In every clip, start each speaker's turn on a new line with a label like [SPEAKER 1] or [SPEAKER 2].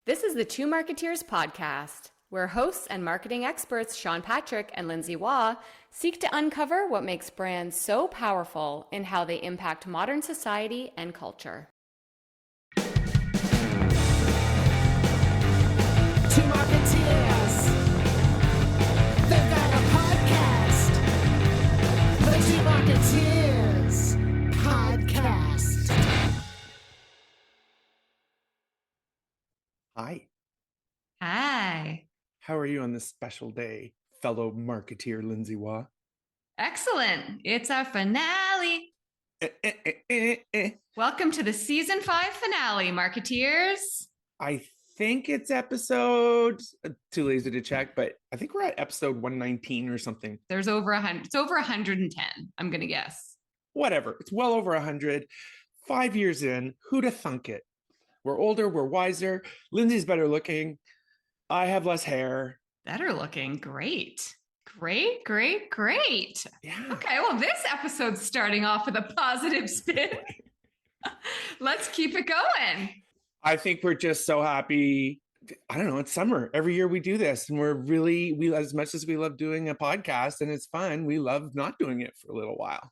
[SPEAKER 1] This is the Two Marketeers podcast, where hosts and marketing experts Sean Patrick and Lindsay Waugh seek to uncover what makes brands so powerful in how they impact modern society and culture.
[SPEAKER 2] Two Marketeers. They've got a podcast. The Two Marketeers podcast.
[SPEAKER 3] Hi,
[SPEAKER 4] Hi.
[SPEAKER 3] how are you on this special day, fellow marketeer Lindsay Waugh?
[SPEAKER 4] Excellent. It's our finale.
[SPEAKER 3] Eh.
[SPEAKER 4] Welcome to the season 5 finale, Marketeers.
[SPEAKER 3] I think it's episode, too lazy to check, but I think we're at episode 119 or something.
[SPEAKER 4] There's over 100. It's over 110, I'm going to guess.
[SPEAKER 3] Whatever, it's well over 100. 5 years in, who'da thunk it? We're older, we're wiser. Lindsay's better looking. I have less hair.
[SPEAKER 4] Better looking. Great. Great.
[SPEAKER 3] Yeah.
[SPEAKER 4] Okay, well, this episode's starting off with a positive spin. Let's keep it going.
[SPEAKER 3] I think we're just so happy. I don't know, it's summer. Every year we do this, and we as much as we love doing a podcast and it's fun, we love not doing it for a little while.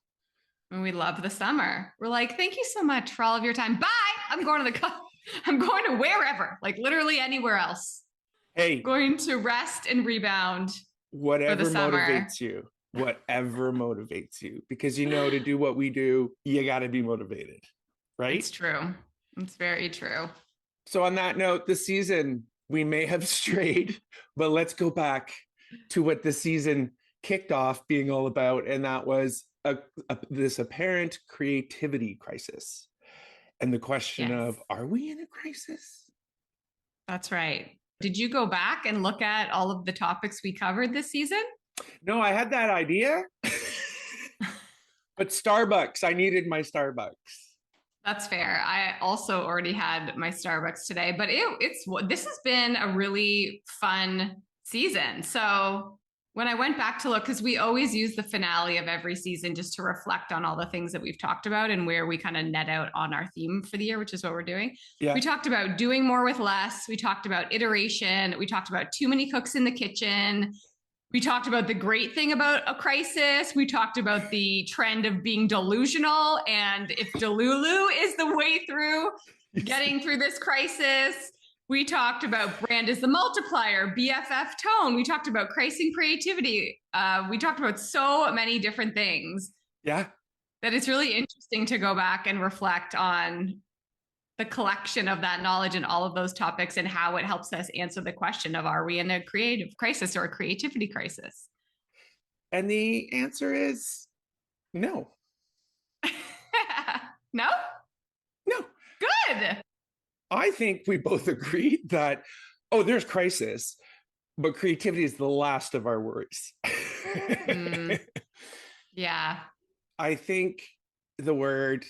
[SPEAKER 4] And we love the summer. We're like, thank you so much for all of your time. Bye. I'm going to wherever, like literally anywhere else.
[SPEAKER 3] Hey,
[SPEAKER 4] Going to rest and rebound.
[SPEAKER 3] whatever
[SPEAKER 4] summer.
[SPEAKER 3] whatever motivates you, because to do what we do, you got to be motivated, right?
[SPEAKER 4] It's true. It's very true.
[SPEAKER 3] So on that note, the season, we may have strayed, but let's go back to what the season kicked off being all about, and that was this apparent creativity crisis. And the question
[SPEAKER 4] Yes.
[SPEAKER 3] of, are we in a crisis?
[SPEAKER 4] That's right. Did you go back and look at all of the topics we covered this season?
[SPEAKER 3] No, I had that idea, but Starbucks, I needed my Starbucks.
[SPEAKER 4] That's fair. I also already had my Starbucks today, but this has been a really fun season. So when I went back to look, because we always use the finale of every season just to reflect on all the things that we've talked about and where we kind of net out on our theme for the year, which is what we're doing.
[SPEAKER 3] Yeah.
[SPEAKER 4] We talked about doing more with less. We talked about iteration. We talked about too many cooks in the kitchen. We talked about the great thing about a crisis. We talked about the trend of being delusional, and if delulu is the way through getting through this crisis. We talked about brand as the multiplier, BFF tone. We talked about pricing creativity. We talked about so many different things
[SPEAKER 3] Yeah.
[SPEAKER 4] that it's really interesting to go back and reflect on the collection of that knowledge and all of those topics and how it helps us answer the question of, are we in a creative crisis or a creativity crisis?
[SPEAKER 3] And the answer is no.
[SPEAKER 4] No?
[SPEAKER 3] No.
[SPEAKER 4] Good.
[SPEAKER 3] I think we both agreed that, there's crisis, but creativity is the last of our worries.
[SPEAKER 4] Yeah.
[SPEAKER 3] I think the word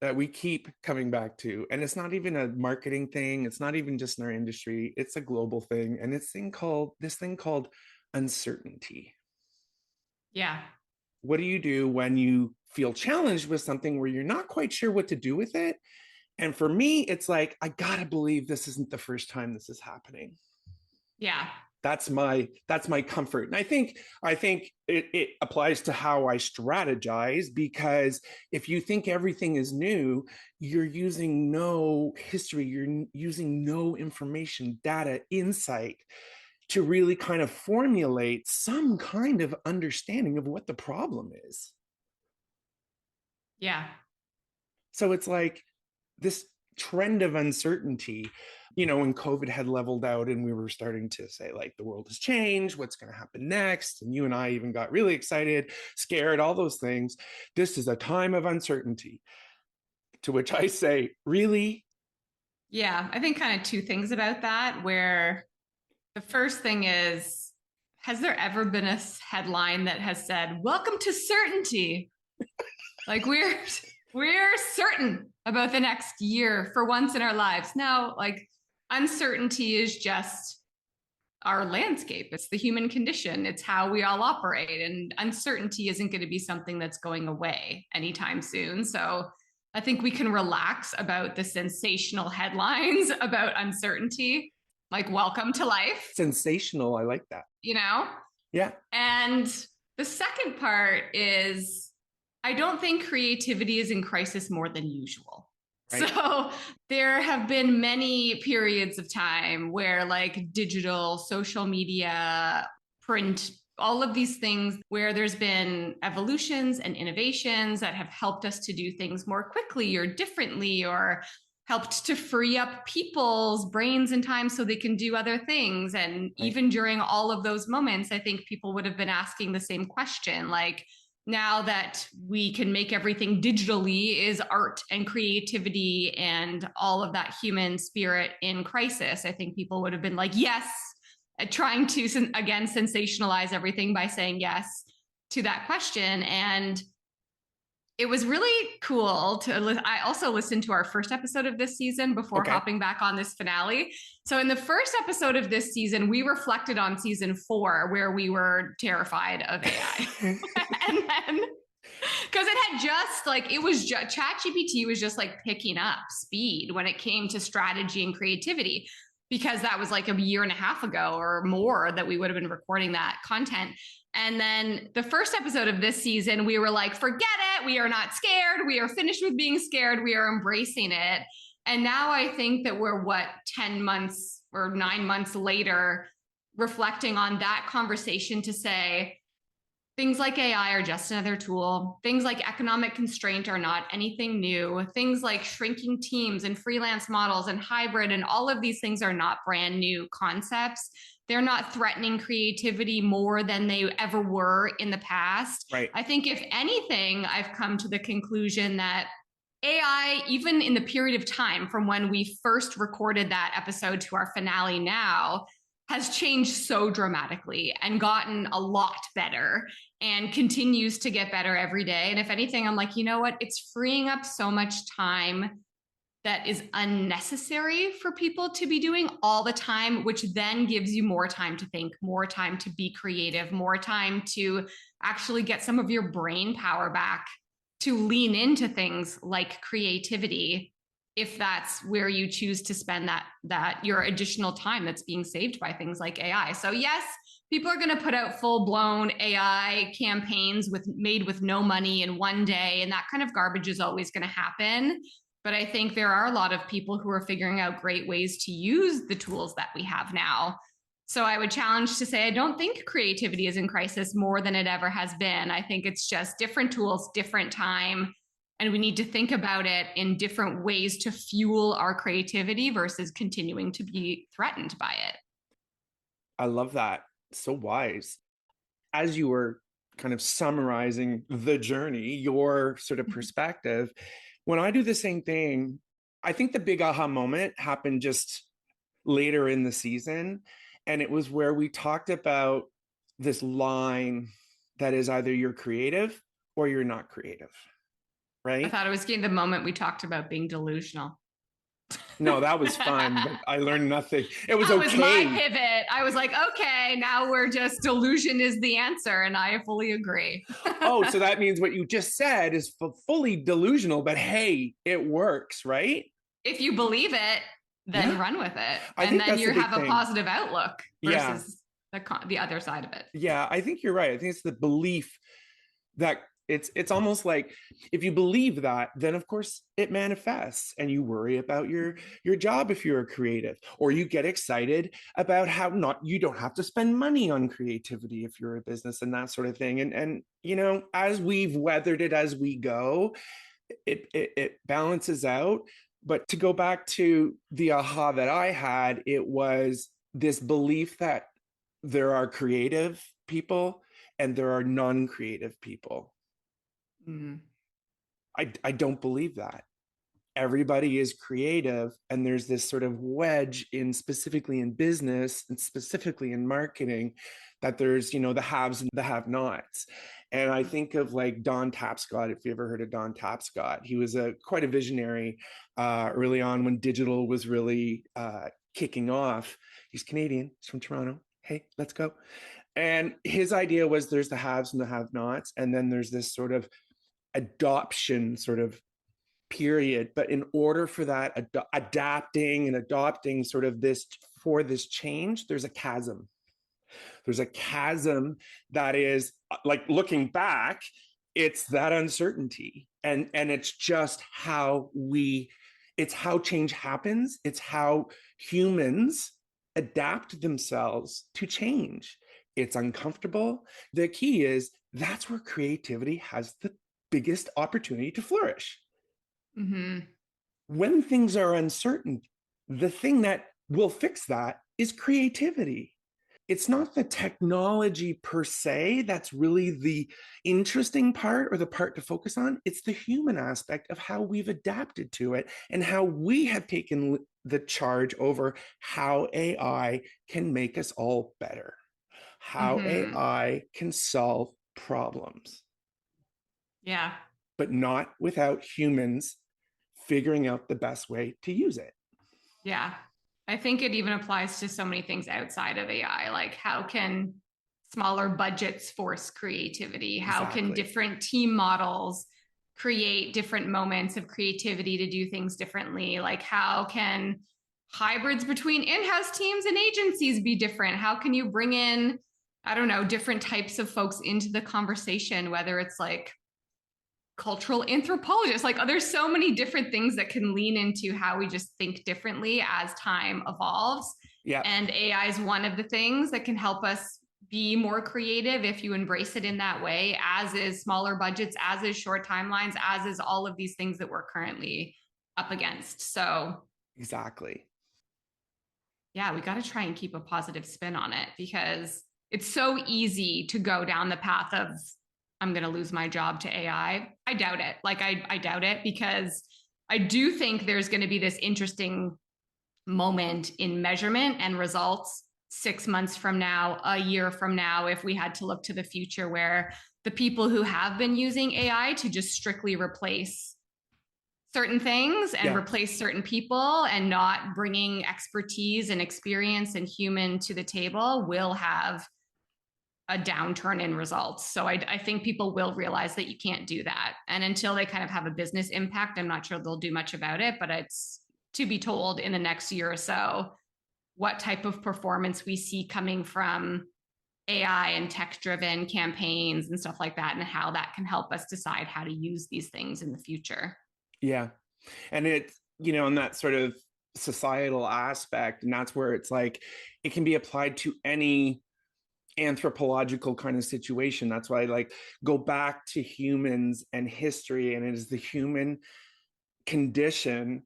[SPEAKER 3] that we keep coming back to, and it's not even a marketing thing, it's not even just in our industry, it's a global thing, and this thing called uncertainty.
[SPEAKER 4] Yeah.
[SPEAKER 3] What do you do when you feel challenged with something where you're not quite sure what to do with it? And for me, it's like, I gotta believe this isn't the first time this is happening.
[SPEAKER 4] Yeah.
[SPEAKER 3] That's my comfort. And I think it applies to how I strategize, because if you think everything is new, you're using no history, you're using no information, data, insight to really kind of formulate some kind of understanding of what the problem is.
[SPEAKER 4] Yeah.
[SPEAKER 3] So it's like this trend of uncertainty, when COVID had leveled out and we were starting to say, like, the world has changed, what's going to happen next? And you and I even got really excited, scared, all those things. This is a time of uncertainty. To which I say, really?
[SPEAKER 4] Yeah. I think kind of two things about that, where the first thing is, has there ever been a headline that has said, welcome to certainty? Like we're certain about the next year for once in our lives. Now, like, uncertainty is just our landscape. It's the human condition. It's how we all operate. And uncertainty isn't going to be something that's going away anytime soon. So I think we can relax about the sensational headlines about uncertainty, like welcome to life,
[SPEAKER 3] Sensational. I like that.
[SPEAKER 4] you know?
[SPEAKER 3] Yeah.
[SPEAKER 4] And the second part is I don't think creativity is in crisis more than usual.
[SPEAKER 3] Right.
[SPEAKER 4] So there have been many periods of time where like digital, social media, print, all of these things where there's been evolutions and innovations that have helped us to do things more quickly or differently, or helped to free up people's brains and time so they can do other things. And
[SPEAKER 3] Right.
[SPEAKER 4] even during all of those moments, I think people would have been asking the same question, like, now that we can make everything digitally, is art and creativity and all of that human spirit in crisis? I think people would have been like, yes, trying to, again, sensationalize everything by saying yes to that question. And it was really cool to, I also listened to our first episode of this season before hopping back on this finale. So in the first episode of this season, we reflected on season 4, where we were terrified of AI. And then, because it had just like, it was just, ChatGPT was just like picking up speed when it came to strategy and creativity, because that was like a year and a half ago or more that we would have been recording that content. And then the first episode of this season, we were like, forget it. We are not scared. We are finished with being scared. We are embracing it. And now I think that we're 10 months or 9 months later, reflecting on that conversation to say, things like AI are just another tool. Things like economic constraint are not anything new. Things like shrinking teams and freelance models and hybrid and all of these things are not brand new concepts. They're not threatening creativity more than they ever were in the past.
[SPEAKER 3] Right.
[SPEAKER 4] I think if anything, I've come to the conclusion that AI, even in the period of time from when we first recorded that episode to our finale now, has changed so dramatically and gotten a lot better and continues to get better every day. And if anything, I'm like, you know what? It's freeing up so much time that is unnecessary for people to be doing all the time, which then gives you more time to think, more time to be creative, more time to actually get some of your brain power back to lean into things like creativity, if that's where you choose to spend that your additional time that's being saved by things like AI. So yes, people are going to put out full-blown AI campaigns made with no money in one day, and that kind of garbage is always going to happen. But I think there are a lot of people who are figuring out great ways to use the tools that we have now. So I would challenge to say, I don't think creativity is in crisis more than it ever has been. I think it's just different tools, different time. And we need to think about it in different ways to fuel our creativity versus continuing to be threatened by it.
[SPEAKER 3] I love that. So wise. As you were kind of summarizing the journey, your sort of perspective, when I do the same thing, I think the big aha moment happened just later in the season. And it was where we talked about this line that is either you're creative or you're not creative, right?
[SPEAKER 4] I thought it was getting the moment we talked about being delusional.
[SPEAKER 3] No, that was fun, but I learned nothing. It was okay.
[SPEAKER 4] That was my pivot. I was like, okay, now we're just delusion is the answer. And I fully agree.
[SPEAKER 3] Oh, so that means what you just said is fully delusional, but hey, it works, right?
[SPEAKER 4] If you believe it, then run with it.
[SPEAKER 3] And
[SPEAKER 4] then you have a positive outlook versus the other side of it.
[SPEAKER 3] Yeah, I think you're right. I think it's the belief that it's almost like if you believe that, then of course it manifests, and you worry about your job if you're a creative, or you get excited about how you don't have to spend money on creativity if you're a business and that sort of thing. And you know, as we've weathered it as we go, it balances out. But to go back to the aha that I had, it was this belief that there are creative people and there are non-creative people. I don't believe that. Everybody is creative, and there's this sort of wedge specifically in business and specifically in marketing, that there's, you know, the haves and the have-nots. And I think of like Don Tapscott, if you ever heard of Don Tapscott. He was quite a visionary early on when digital was really kicking off. He's Canadian, he's from Toronto. Hey, let's go. And his idea was there's the haves and the have-nots, and then there's this sort of adoption sort of period. But in order for that adapting and adopting sort of this for this change, there's a chasm. There's a chasm that is like looking back, it's that uncertainty. And it's just it's how change happens. It's how humans adapt themselves to change. It's uncomfortable. The key is that's where creativity has the biggest opportunity to flourish.
[SPEAKER 4] Mm-hmm.
[SPEAKER 3] When things are uncertain, the thing that will fix that is creativity. It's not the technology per se that's really the interesting part or the part to focus on. It's the human aspect of how we've adapted to it and how we have taken the charge over how AI can make us all better, how AI can solve problems.
[SPEAKER 4] Yeah.
[SPEAKER 3] But not without humans figuring out the best way to use it.
[SPEAKER 4] Yeah. I think it even applies to so many things outside of AI. Like, how can smaller budgets force creativity? How can different team models create different moments of creativity to do things differently? Like, how can hybrids between in-house teams and agencies be different? How can you bring in, I don't know, different types of folks into the conversation, whether it's like cultural anthropologists, like there's so many different things that can lean into how we just think differently as time evolves.
[SPEAKER 3] Yeah.
[SPEAKER 4] And AI is one of the things that can help us be more creative if you embrace it in that way, as is smaller budgets, as is short timelines, as is all of these things that we're currently up against. So
[SPEAKER 3] exactly.
[SPEAKER 4] Yeah, we got to try and keep a positive spin on it, because it's so easy to go down the path of, I'm going to lose my job to AI. I doubt it. Like, I doubt it, because I do think there's going to be this interesting moment in measurement and results 6 months from now, a year from now, if we had to look to the future, where the people who have been using AI to just strictly replace certain things and replace certain people and not bringing expertise and experience and human to the table will have a downturn in results. So I think people will realize that you can't do that. And until they kind of have a business impact, I'm not sure they'll do much about it, but it's to be told in the next year or so what type of performance we see coming from AI and tech-driven campaigns and stuff like that, and how that can help us decide how to use these things in the future.
[SPEAKER 3] Yeah. And it's, in that sort of societal aspect, and that's where it's like, it can be applied to any anthropological kind of situation. That's why I like go back to humans and history, and it is the human condition.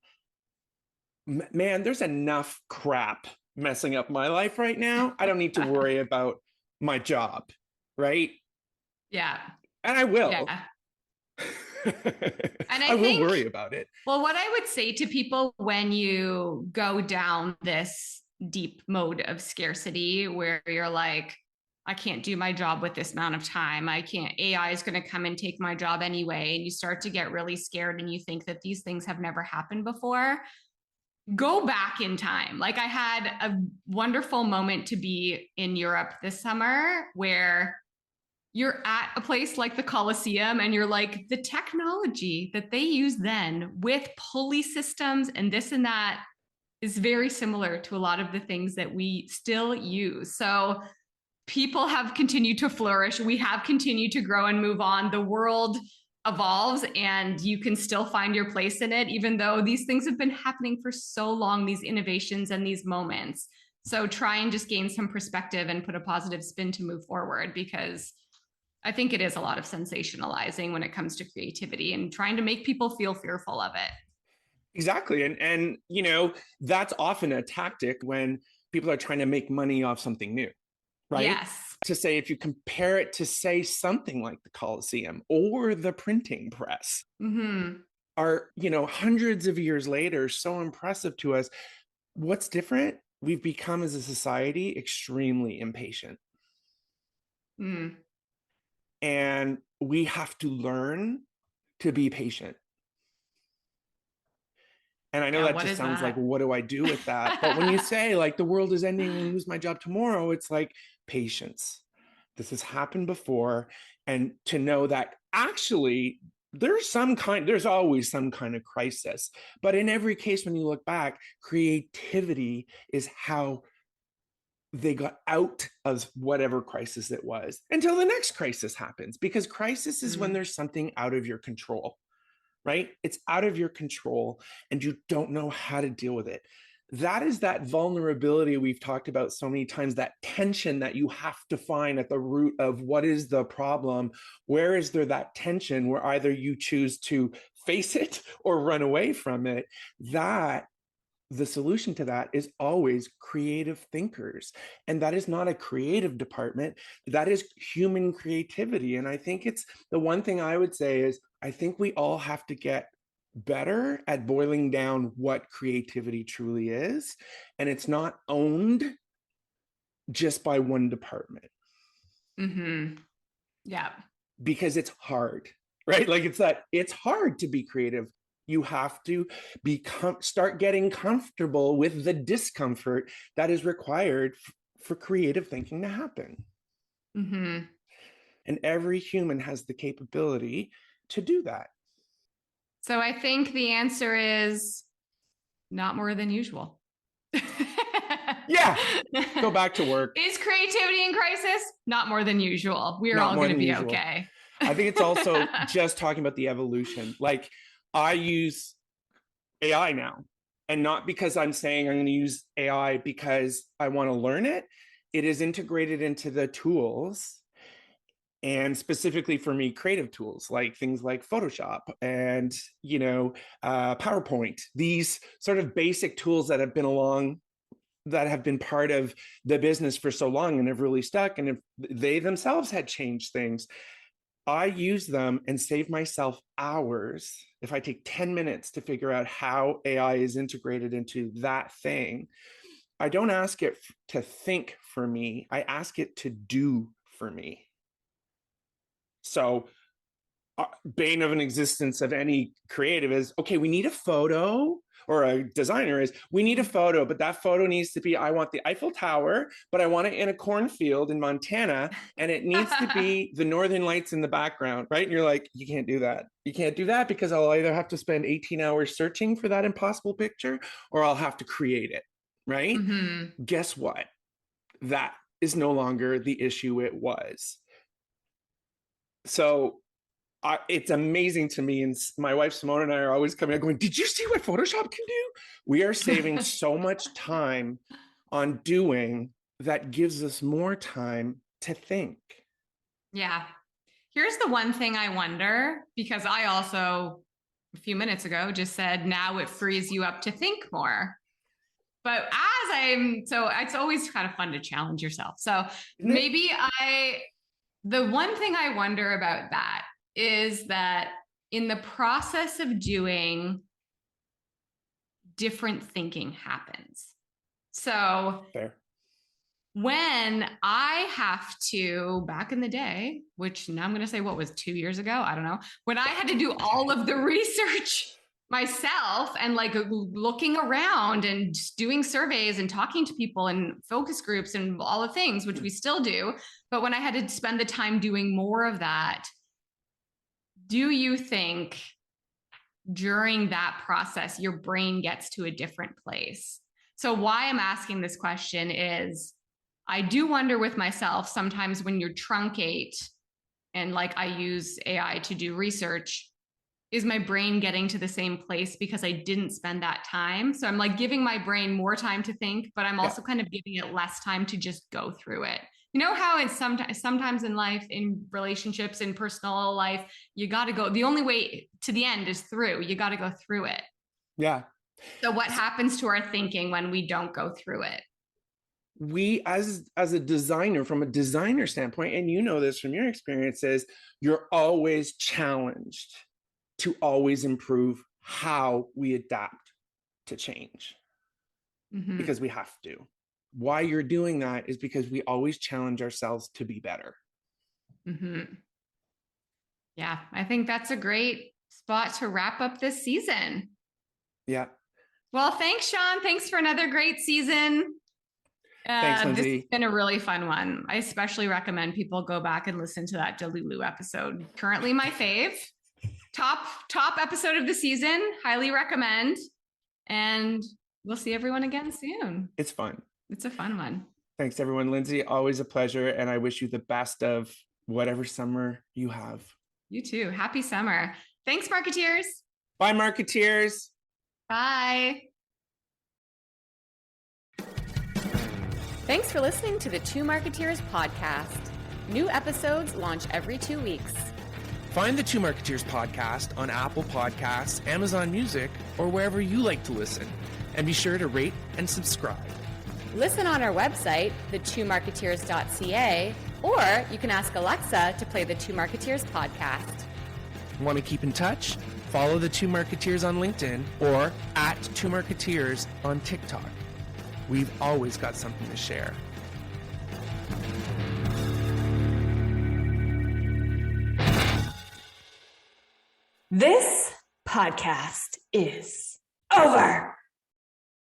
[SPEAKER 3] Man, there's enough crap messing up my life right now. I don't need to worry about my job, right?
[SPEAKER 4] Yeah.
[SPEAKER 3] And I will.
[SPEAKER 4] Yeah. And
[SPEAKER 3] I will worry about it.
[SPEAKER 4] Well, what I would say to people when you go down this deep mode of scarcity, where you're like, I can't do my job with this amount of time, AI is going to come and take my job anyway, and you start to get really scared and you think that these things have never happened before, go back in time. Like, I had a wonderful moment to be in Europe this summer where you're at a place like the Colosseum and you're like, the technology that they used then with pulley systems and this and that is very similar to a lot of the things that we still use. So people have continued to flourish. We have continued to grow and move on. The world evolves and you can still find your place in it, even though these things have been happening for so long, these innovations and these moments. So try and just gain some perspective and put a positive spin to move forward, because I think it is a lot of sensationalizing when it comes to creativity and trying to make people feel fearful of it.
[SPEAKER 3] Exactly. And that's often a tactic when people are trying to make money off something new, right?
[SPEAKER 4] Yes.
[SPEAKER 3] To say, if you compare it to, say, something like the Colosseum or the printing press, are, hundreds of years later, so impressive to us. What's different? We've become, as a society, extremely impatient. And we have to learn to be patient. And I know that just sounds like, what do I do with that? But when you say, like, the world is ending and lose my job tomorrow, it's like, patience. This has happened before. And to know that actually there's always some kind of crisis. But in every case, when you look back, creativity is how they got out of whatever crisis it was until the next crisis happens, because crisis is when there's something out of your control, right? It's out of your control and you don't know how to deal with it. That is that vulnerability we've talked about so many times, that tension that you have to find at the root of what is the problem. Where is there that tension where either you choose to face it or run away from it? That the solution to that is always creative thinkers. And that is not a creative department. That is human creativity. And I think it's the one thing I would say is, I think we all have to get better at boiling down what creativity truly is. And it's not owned just by one department.
[SPEAKER 4] Yeah.
[SPEAKER 3] Because it's hard, right? Like it's hard to be creative. You have to start getting comfortable with the discomfort that is required for creative thinking to happen. And every human has the capability to do that.
[SPEAKER 4] So I think the answer is not more than usual.
[SPEAKER 3] Yeah. Go back to work.
[SPEAKER 4] Is creativity in crisis? Not more than usual. We're all going to be okay.
[SPEAKER 3] I think it's also just talking about the evolution. Like, I use AI now, and not because I'm saying I'm going to use AI because I want to learn it. It is integrated into the tools, and specifically for me, creative tools like things like Photoshop and, PowerPoint, these sort of basic tools that have been part of the business for so long and have really stuck. And if they themselves had changed things, I use them and save myself hours. If I take 10 minutes to figure out how AI is integrated into that thing, I don't ask it to think for me. I ask it to do for me. So, bane of an existence of any creative is, okay, we need a photo, or a designer is, we need a photo, but that photo needs to be, I want the Eiffel Tower, but I want it in a cornfield in Montana, and it needs to be the Northern Lights in the background, right? And you're like, you can't do that. You can't do that because I'll either have to spend 18 hours searching for that impossible picture, or I'll have to create it, right? Guess what? That is no longer the issue it was. So it's amazing to me, and my wife Simone and I are always coming out going, did you see what Photoshop can do? We are saving so much time on doing that gives us more time to think.
[SPEAKER 4] Yeah. Here's the one thing I wonder, because I also a few minutes ago just said, now it frees you up to think more. But it's always kind of fun to challenge yourself. So maybe the one thing I wonder about that is that in the process of doing, different thinking happens. So
[SPEAKER 3] Fair.
[SPEAKER 4] When I have to, back in the day, which now I'm going to say what was 2 years ago, I don't know, when I had to do all of the research myself and like looking around and doing surveys and talking to people and focus groups and all the things, which we still do. But when I had to spend the time doing more of that, do you think during that process, your brain gets to a different place? So why I'm asking this question is I do wonder with myself sometimes when you're truncate and like I use AI to do research, is my brain getting to the same place because I didn't spend that time? So I'm like giving my brain more time to think, but I'm also kind of giving it less time to just go through it. You know how it's sometimes in life, in relationships, in personal life, you got to go, the only way to the end is through. You got to go through it.
[SPEAKER 3] Yeah.
[SPEAKER 4] So what happens to our thinking when we don't go through it?
[SPEAKER 3] We, as a designer, from a designer standpoint, and you know this from your experiences, you're always challenged to always improve how we adapt to change, because we have to. Why you're doing that is because we always challenge ourselves to be better.
[SPEAKER 4] Yeah, I think that's a great spot to wrap up this season.
[SPEAKER 3] Yeah.
[SPEAKER 4] Well, thanks, Sean. Thanks for another great season.
[SPEAKER 3] Thanks, Lindsay.
[SPEAKER 4] This has been a really fun one. I especially recommend people go back and listen to that delulu episode. Currently my fave. top episode of the season. Highly recommend. And we'll see everyone again soon.
[SPEAKER 3] It's fun.
[SPEAKER 4] It's a fun one.
[SPEAKER 3] Thanks, everyone. Lindsay, always a pleasure. And I wish you the best of whatever summer you have.
[SPEAKER 4] You too. Happy summer. Thanks, Marketeers.
[SPEAKER 3] Bye, Marketeers.
[SPEAKER 4] Bye.
[SPEAKER 1] Thanks for listening to the Two Marketeers podcast. New episodes launch every 2 weeks.
[SPEAKER 5] Find the Two Marketeers podcast on Apple Podcasts, Amazon Music, or wherever you like to listen. And be sure to rate and subscribe.
[SPEAKER 1] Listen on our website, thetwomarketeers.ca, or you can ask Alexa to play the Two Marketeers podcast.
[SPEAKER 5] Want to keep in touch? Follow the Two Marketeers on LinkedIn or at Two Marketeers on TikTok. We've always got something to share.
[SPEAKER 6] This podcast is over.